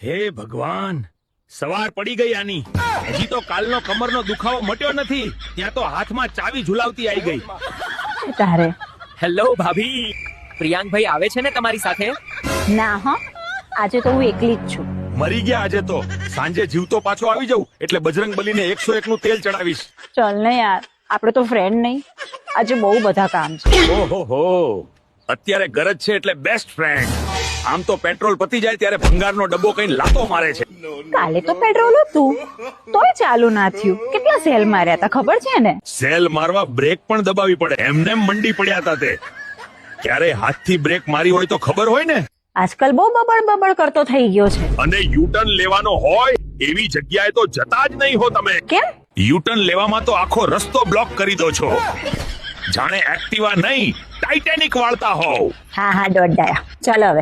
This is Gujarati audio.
હે ભગવાન, સવાર પડી ગઈ આની. હજી તો કાલનો કમરનો દુખાવો મટ્યો નથી, ત્યાં તો હાથમાં ચાવી ઝુલાવતી આવી ગઈ. તારે હેલો ભાભી, પ્રિયાંકભાઈ આવે છે ને તમારી સાથે? ના હો, આજે તો હું એકલી જ છું. મરી ગયા આજે તો. સાંજે જીવતો પાછો આવી જાઉં એટલે બજરંગબલીને 101 નું તેલ ચડાવીશ. ચલ ને યાર, આપણે તો ફ્રેન્ડ નહીં. આજે બહુ બધા કામ છે. ઓહો હો, અત્યારે ગરજ છે એટલે બેસ્ટ ફ્રેન્ડ. આમ તો પેટ્રોલ પતી જાય ત્યારે ભંગારનો ડબ્બો કઈ લાતો મારે છે. કાલે તો પેટ્રોલ હતું તોય ચાલુ ના થયું. કેટલા સેલ માર્યા હતા ખબર છે ને? સેલ મારવા બ્રેક પણ દબાવી પડે, એમને મંડી પડ્યા હતા તે. ક્યારે હાથથી બ્રેક મારી હોય તો ખબર હોય ને. આજકાલ બહુ બબડ કરતો થઈ ગયો છે. અને યુટર્ન લેવાનો હોય એવી જગ્યાએ તો જતા જ નહીં હો તમે. કેમ? યુટર્ન લેવામાં તો આખો રસ્તો બ્લોક કરી દો છો. જાણે એક્ટિવા નહીં ટાઇટેનિક વાળતા હોવ. હા દોડાયા. ચાલો હવે.